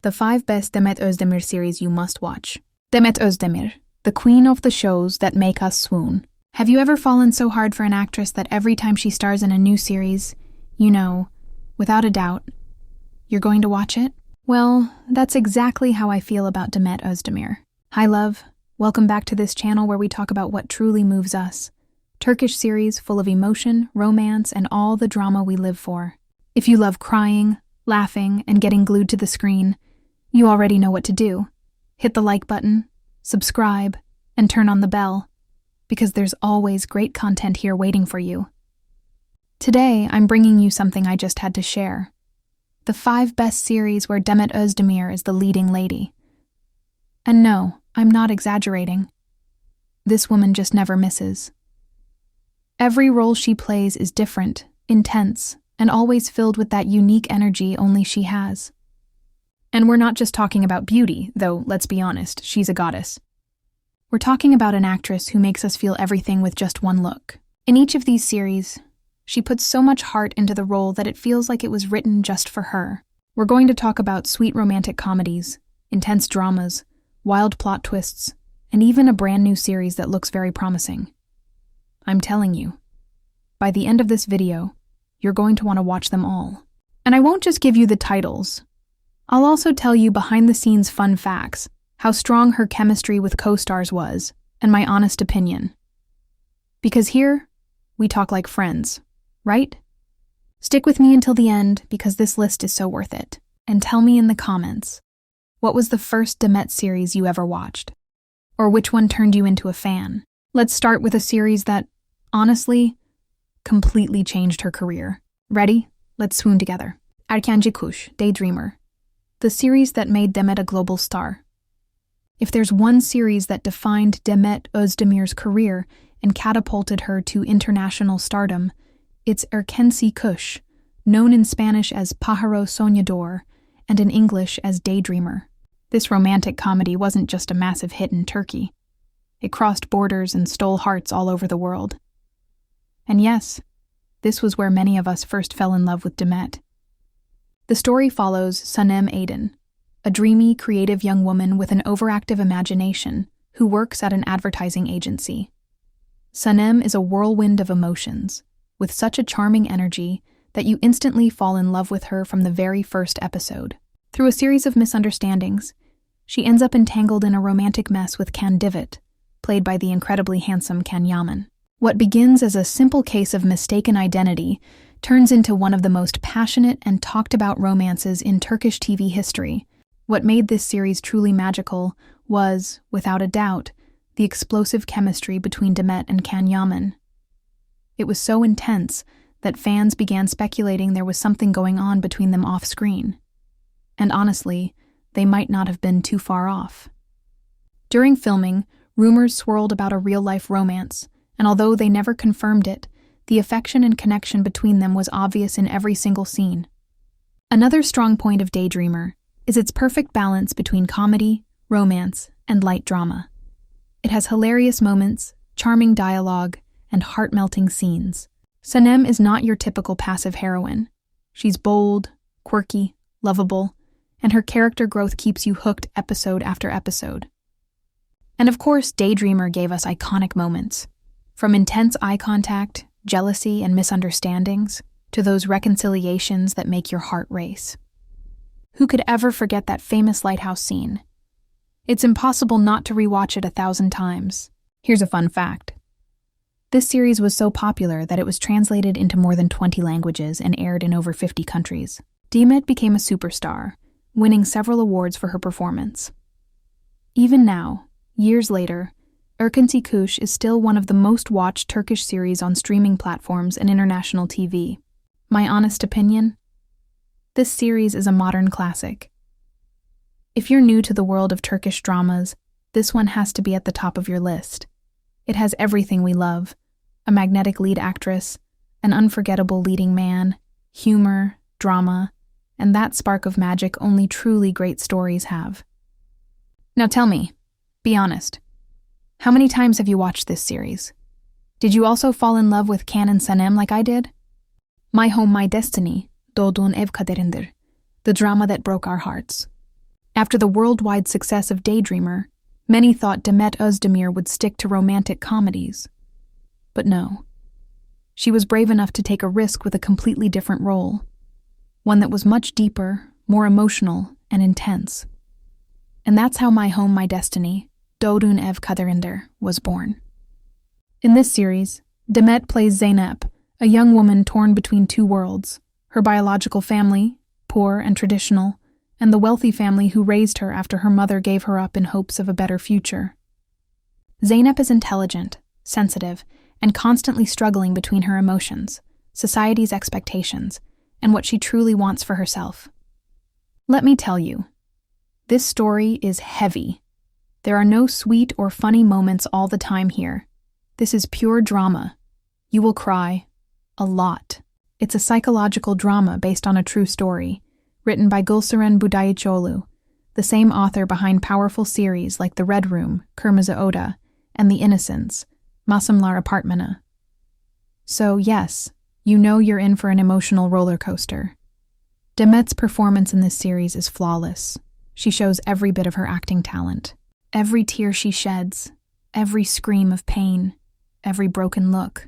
the 5 best Demet Özdemir series you must watch. Demet Özdemir, the queen of the shows that make us swoon. Have you ever fallen so hard for an actress that every time she stars in a new series, you know, without a doubt, you're going to watch it? Well, that's exactly how I feel about Demet Özdemir. Hi love, welcome back to this channel where we talk about what truly moves us. Turkish series full of emotion, romance, and all the drama we live for. If you love crying, laughing, and getting glued to the screen, you already know what to do. Hit the like button, subscribe, and turn on the bell, because there's always great content here waiting for you. Today, I'm bringing you something I just had to share. The 5 best series where Demet Özdemir is the leading lady. And no, I'm not exaggerating. This woman just never misses. Every role she plays is different, intense, and always filled with that unique energy only she has. And we're not just talking about beauty, though, let's be honest, she's a goddess. We're talking about an actress who makes us feel everything with just one look. In each of these series, she puts so much heart into the role that it feels like it was written just for her. We're going to talk about sweet romantic comedies, intense dramas, wild plot twists, and even a brand new series that looks very promising. I'm telling you, by the end of this video, you're going to want to watch them all. And I won't just give you the titles. I'll also tell you behind-the-scenes fun facts, how strong her chemistry with co-stars was, and my honest opinion. Because here, we talk like friends, right? Stick with me until the end because this list is so worth it. And tell me in the comments, what was the first Demet series you ever watched? Or which one turned you into a fan? Let's start with a series that, honestly, completely changed her career. Ready? Let's swoon together. Erkenci Kuş, Daydreamer. The series that made Demet a global star. If there's one series that defined Demet Özdemir's career and catapulted her to international stardom, it's Erkenci Kuş, known in Spanish as Pájaro Soñador and in English as Daydreamer. This romantic comedy wasn't just a massive hit in Turkey. It crossed borders and stole hearts all over the world. And yes, this was where many of us first fell in love with Demet. The story follows Sanem Aydin, a dreamy, creative young woman with an overactive imagination who works at an advertising agency. Sanem is a whirlwind of emotions, with such a charming energy that you instantly fall in love with her from the very first episode. Through a series of misunderstandings, she ends up entangled in a romantic mess with Can Divot, played by the incredibly handsome Can Yaman. What begins as a simple case of mistaken identity turns into one of the most passionate and talked-about romances in Turkish TV history. What made this series truly magical was, without a doubt, the explosive chemistry between Demet and Can Yaman. It was so intense that fans began speculating there was something going on between them off-screen. And honestly, they might not have been too far off. During filming, rumors swirled about a real-life romance, and although they never confirmed it, the affection and connection between them was obvious in every single scene. Another strong point of Daydreamer is its perfect balance between comedy, romance, and light drama. It has hilarious moments, charming dialogue, and heart-melting scenes. Sanem is not your typical passive heroine. She's bold, quirky, lovable, and her character growth keeps you hooked episode after episode. And of course, Daydreamer gave us iconic moments. From intense eye contact, jealousy, and misunderstandings, to those reconciliations that make your heart race. Who could ever forget that famous lighthouse scene? It's impossible not to rewatch it 1,000 times. Here's a fun fact. This series was so popular that it was translated into more than 20 languages and aired in over 50 countries. Demet became a superstar, winning several awards for her performance. Even now, years later, Erkenci Kuş is still one of the most watched Turkish series on streaming platforms and international TV. My honest opinion? This series is a modern classic. If you're new to the world of Turkish dramas, this one has to be at the top of your list. It has everything we love: a magnetic lead actress, an unforgettable leading man, humor, drama, and that spark of magic only truly great stories have. Now tell me, be honest, how many times have you watched this series? Did you also fall in love with Can and Sanem like I did? My Home, My Destiny, Doğduğun Ev Kaderindir, the drama that broke our hearts. After the worldwide success of Daydreamer, many thought Demet Özdemir would stick to romantic comedies. But no. She was brave enough to take a risk with a completely different role, one that was much deeper, more emotional, and intense. And that's how My Home, My Destiny, Doğduğun Ev Kaderinder, was born. In this series, Demet plays Zeynep, a young woman torn between two worlds, her biological family, poor and traditional, and the wealthy family who raised her after her mother gave her up in hopes of a better future. Zeynep is intelligent, sensitive, and constantly struggling between her emotions, society's expectations, and what she truly wants for herself. Let me tell you, this story is heavy. There are no sweet or funny moments all the time here. This is pure drama. You will cry. A lot. It's a psychological drama based on a true story, written by Gülseren Budayıcıoğlu, the same author behind powerful series like The Red Room, Kırmızı Oda, and The Innocents, Masumlar Apartmanı. So yes, you know you're in for an emotional roller coaster. Demet's performance in this series is flawless. She shows every bit of her acting talent. Every tear she sheds, every scream of pain, every broken look.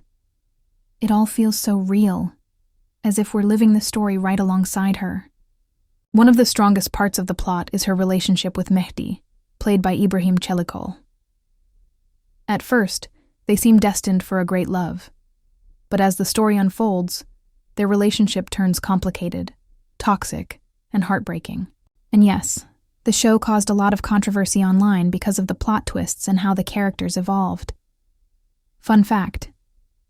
It all feels so real, as if we're living the story right alongside her. One of the strongest parts of the plot is her relationship with Mehdi, played by İbrahim Çelikol. At first, they seem destined for a great love. But as the story unfolds, their relationship turns complicated, toxic, and heartbreaking. And yes, the show caused a lot of controversy online because of the plot twists and how the characters evolved. Fun fact,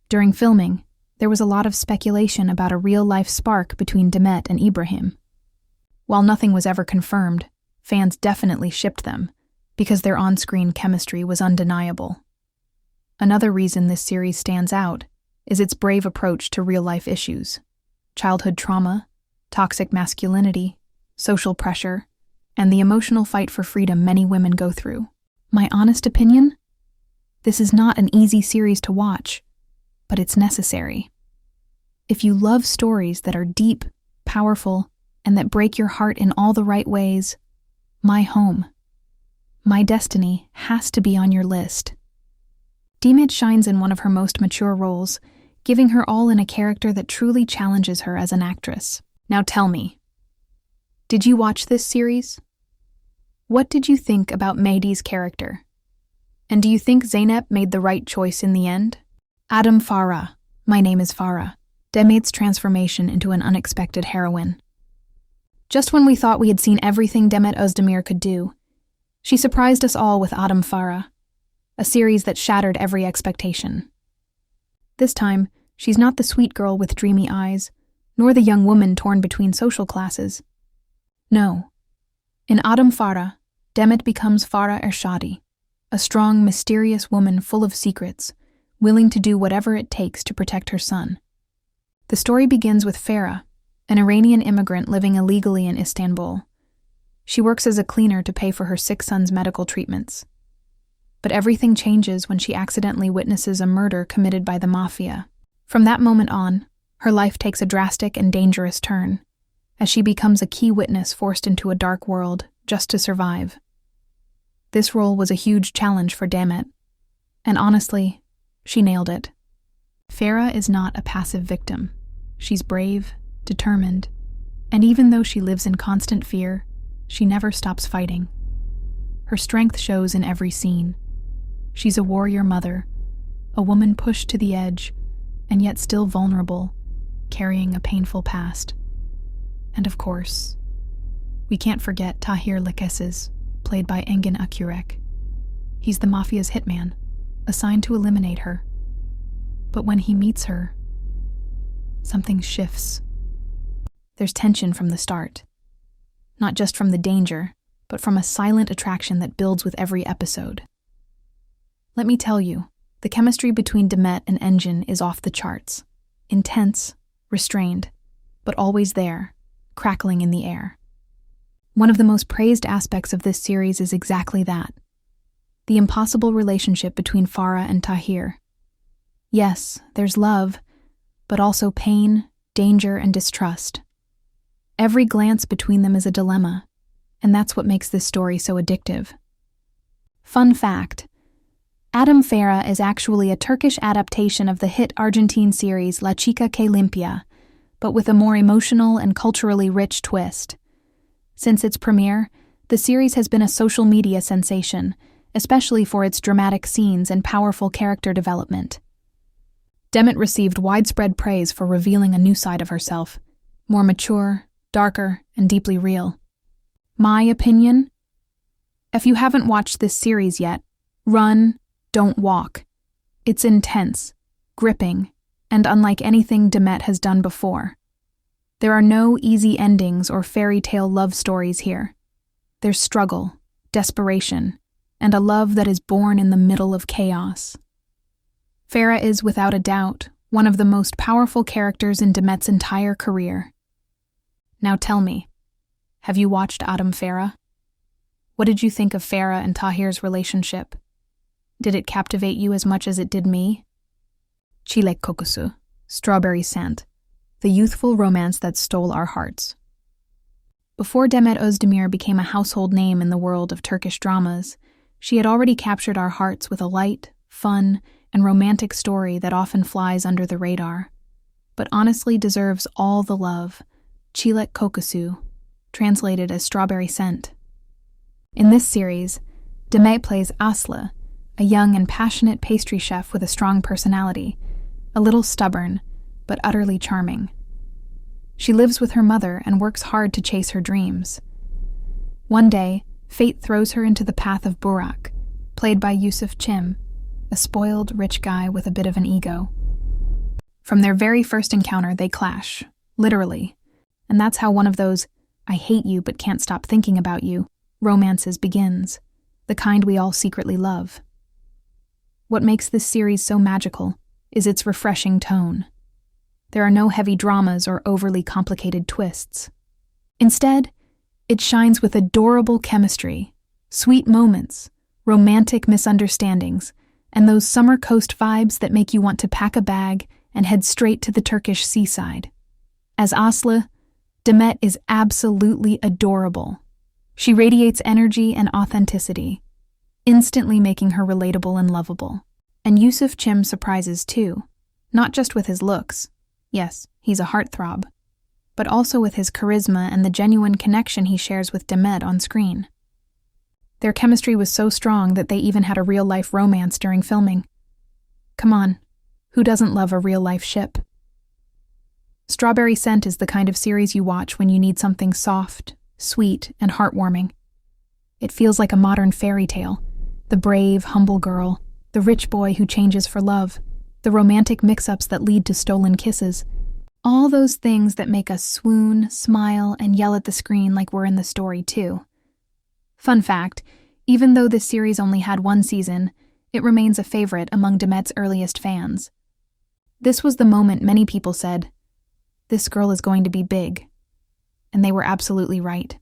during filming, there was a lot of speculation about a real-life spark between Demet and İbrahim. While nothing was ever confirmed, fans definitely shipped them, because their on-screen chemistry was undeniable. Another reason this series stands out is its brave approach to real-life issues: childhood trauma, toxic masculinity, social pressure, and the emotional fight for freedom many women go through. My honest opinion? This is not an easy series to watch, but it's necessary. If you love stories that are deep, powerful, and that break your heart in all the right ways, My Home, My Destiny has to be on your list. Demet shines in one of her most mature roles, giving her all in a character that truly challenges her as an actress. Now tell me, did you watch this series? What did you think about Mehdi's character? And do you think Zeynep made the right choice in the end? Adim Farah, My Name is Farah, Demet's transformation into an unexpected heroine. Just when we thought we had seen everything Demet Özdemir could do, she surprised us all with Adim Farah, a series that shattered every expectation. This time, she's not the sweet girl with dreamy eyes, nor the young woman torn between social classes. No. In Adim Farah, Demet becomes Farah Ershadi, a strong, mysterious woman full of secrets, willing to do whatever it takes to protect her son. The story begins with Farah, an Iranian immigrant living illegally in Istanbul. She works as a cleaner to pay for her sick son's medical treatments. But everything changes when she accidentally witnesses a murder committed by the mafia. From that moment on, her life takes a drastic and dangerous turn, as she becomes a key witness forced into a dark world just to survive. This role was a huge challenge for Demet, and honestly, she nailed it. Farah is not a passive victim. She's brave, determined, and even though she lives in constant fear, she never stops fighting. Her strength shows in every scene. She's a warrior mother, a woman pushed to the edge, and yet still vulnerable, carrying a painful past. And of course, we can't forget Tahir Lekesiz, played by Engin Akyürek. He's the mafia's hitman, assigned to eliminate her. But when he meets her, something shifts. There's tension from the start. Not just from the danger, but from a silent attraction that builds with every episode. Let me tell you, the chemistry between Demet and Engin is off the charts. Intense, restrained, but always there, crackling in the air. One of the most praised aspects of this series is exactly that. The impossible relationship between Farah and Tahir. Yes, there's love, but also pain, danger, and distrust. Every glance between them is a dilemma. and that's what makes this story so addictive. Fun fact: Adim Farah is actually a Turkish adaptation of the hit Argentine series La Chica que Limpia, but with a more emotional and culturally rich twist. Since its premiere, the series has been a social media sensation, especially for its dramatic scenes and powerful character development. Demet received widespread praise for revealing a new side of herself, more mature, darker, and deeply real. My opinion? If you haven't watched this series yet, run, don't walk. It's intense, gripping, and unlike anything Demet has done before. There are no easy endings or fairy tale love stories here. There's struggle, desperation, and a love that is born in the middle of chaos. Farah is, without a doubt, one of the most powerful characters in Demet's entire career. Now tell me, have you watched Adim Farah? What did you think of Farah and Tahir's relationship? Did it captivate you as much as it did me? Çilek kokusu, strawberry scent, the youthful romance that stole our hearts. Before Demet Özdemir became a household name in the world of Turkish dramas, she had already captured our hearts with a light, fun, and romantic story that often flies under the radar, but honestly deserves all the love. Çilek kokusu, translated as strawberry scent. In this series, Demet plays Aslı, a young and passionate pastry chef with a strong personality, a little stubborn, but utterly charming. She lives with her mother and works hard to chase her dreams. One day, fate throws her into the path of Burak, played by Yusuf Çim, a spoiled, rich guy with a bit of an ego. From their very first encounter, they clash, literally, and that's how one of those "I hate you but can't stop thinking about you" romances begins, the kind we all secretly love. What makes this series so magical is its refreshing tone. There are no heavy dramas or overly complicated twists. Instead, it shines with adorable chemistry, sweet moments, romantic misunderstandings, and those summer coast vibes that make you want to pack a bag and head straight to the Turkish seaside. As Aslı, Demet is absolutely adorable. She radiates energy and authenticity, instantly making her relatable and lovable. And Yusuf Çim surprises too, not just with his looks. Yes, he's a heartthrob, but also with his charisma and the genuine connection he shares with Demet on screen. Their chemistry was so strong that they even had a real-life romance during filming. Come on, who doesn't love a real-life ship? Strawberry Scent is the kind of series you watch when you need something soft, sweet, and heartwarming. It feels like a modern fairy tale. The brave, humble girl, the rich boy who changes for love, the romantic mix-ups that lead to stolen kisses. All those things that make us swoon, smile, and yell at the screen like we're in the story too. Fun fact, even though this series only had one season, it remains a favorite among Demet's earliest fans. This was the moment many people said, "This girl is going to be big." And they were absolutely right.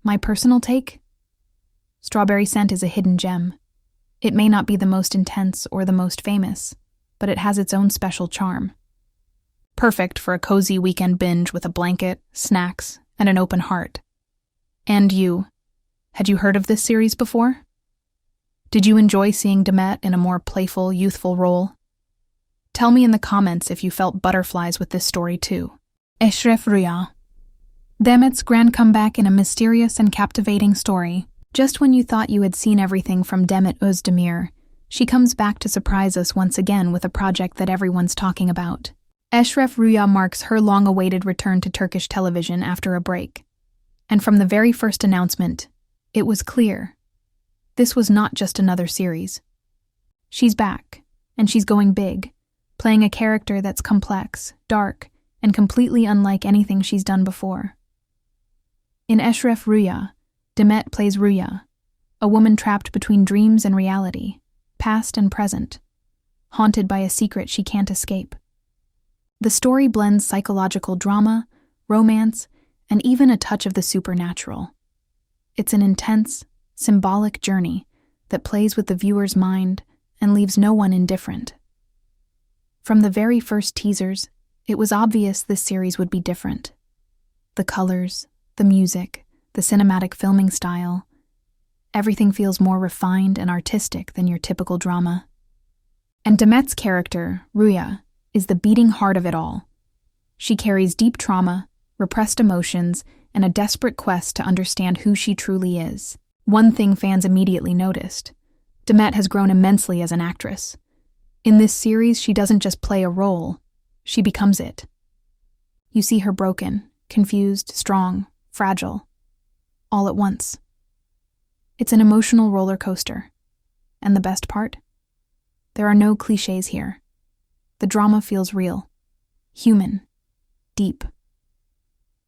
My personal take? Strawberry Scent is a hidden gem. It may not be the most intense or the most famous, but it has its own special charm. Perfect for a cozy weekend binge with a blanket, snacks, and an open heart. And you, had you heard of this series before? Did you enjoy seeing Demet in a more playful, youthful role? Tell me in the comments if you felt butterflies with this story too. Eshref Ruya. Demet's grand comeback in a mysterious and captivating story. Just when you thought you had seen everything from Demet Özdemir, she comes back to surprise us once again with a project that everyone's talking about. Eshref Ruya marks her long-awaited return to Turkish television after a break. And from the very first announcement, it was clear. This was not just another series. She's back, and she's going big, playing a character that's complex, dark, and completely unlike anything she's done before. In Eshref Ruya, Demet plays Ruya, a woman trapped between dreams and reality, past and present, haunted by a secret she can't escape. The story blends psychological drama, romance, and even a touch of the supernatural. It's an intense, symbolic journey that plays with the viewer's mind and leaves no one indifferent. From the very first teasers, it was obvious this series would be different. The colors, the music, the cinematic filming style. Everything feels more refined and artistic than your typical drama. And Demet's character, Ruya, is the beating heart of it all. She carries deep trauma, repressed emotions, and a desperate quest to understand who she truly is. One thing fans immediately noticed: Demet has grown immensely as an actress. In this series, she doesn't just play a role, she becomes it. You see her broken, confused, strong, fragile, all at once. It's an emotional roller coaster. And the best part? There are no cliches here. The drama feels real, human, deep.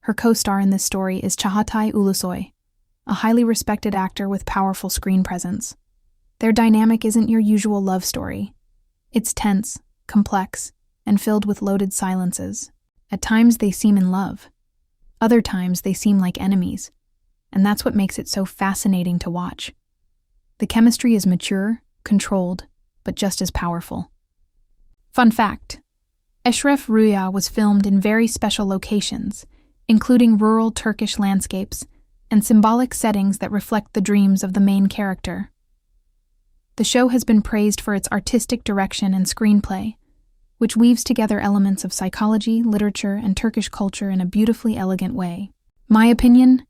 Her co-star in this story is Çağatay Ulusoy, a highly respected actor with powerful screen presence. Their dynamic isn't your usual love story. It's tense, complex, and filled with loaded silences. At times they seem in love. Other times they seem like enemies. And that's what makes it so fascinating to watch. The chemistry is mature, controlled, but just as powerful. Fun fact: Eshref Ruya was filmed in very special locations, including rural Turkish landscapes and symbolic settings that reflect the dreams of the main character. The show has been praised for its artistic direction and screenplay, which weaves together elements of psychology, literature, and Turkish culture in a beautifully elegant way. My opinion?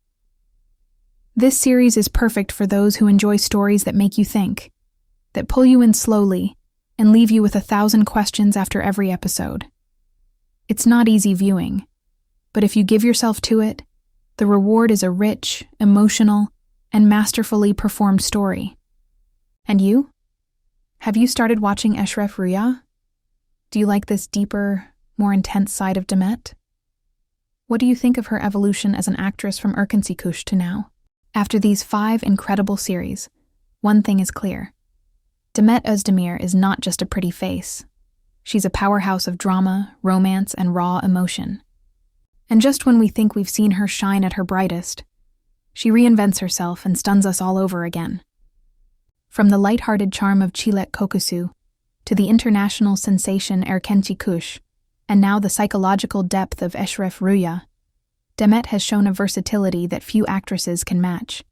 This series is perfect for those who enjoy stories that make you think, that pull you in slowly, and leave you with 1,000 questions after every episode. It's not easy viewing, but if you give yourself to it, the reward is a rich, emotional, and masterfully performed story. And you? Have you started watching Eshref Ruya? Do you like this deeper, more intense side of Demet? What do you think of her evolution as an actress from Kush to now? After these 5 incredible series, one thing is clear. Demet Özdemir is not just a pretty face. She's a powerhouse of drama, romance, and raw emotion. And just when we think we've seen her shine at her brightest, she reinvents herself and stuns us all over again. From the light-hearted charm of Çilek Kokusu to the international sensation Kush, and now the psychological depth of Eshref Ruya, Demet has shown a versatility that few actresses can match.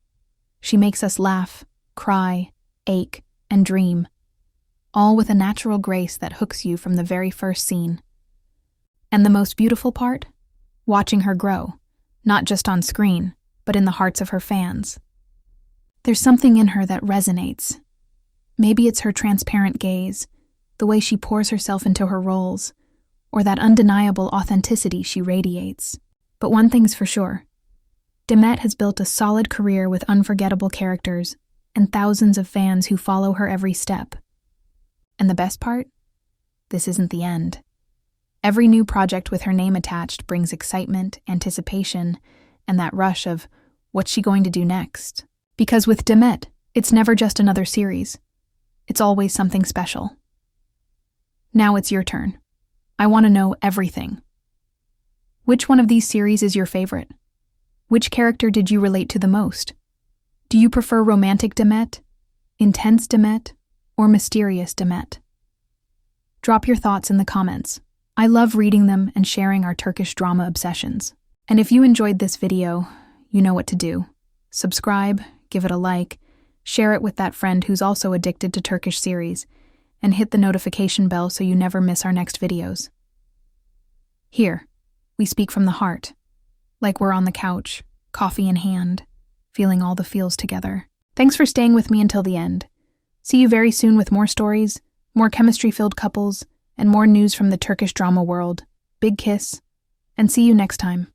She makes us laugh, cry, ache, and dream, all with a natural grace that hooks you from the very first scene. And the most beautiful part? Watching her grow, not just on screen, but in the hearts of her fans. There's something in her that resonates. Maybe it's her transparent gaze, the way she pours herself into her roles, or that undeniable authenticity she radiates. But one thing's for sure: Demet has built a solid career with unforgettable characters and thousands of fans who follow her every step. And the best part? This isn't the end. Every new project with her name attached brings excitement, anticipation, and that rush of, what's she going to do next? Because with Demet, it's never just another series. It's always something special. Now it's your turn. I want to know everything. Which one of these series is your favorite? Which character did you relate to the most? Do you prefer romantic Demet, intense Demet, or mysterious Demet? Drop your thoughts in the comments. I love reading them and sharing our Turkish drama obsessions. And if you enjoyed this video, you know what to do. Subscribe, give it a like, share it with that friend who's also addicted to Turkish series, and hit the notification bell so you never miss our next videos. Here, we speak from the heart, like we're on the couch, coffee in hand, feeling all the feels together. Thanks for staying with me until the end. See you very soon with more stories, more chemistry-filled couples, and more news from the Turkish drama world. Big kiss, and see you next time.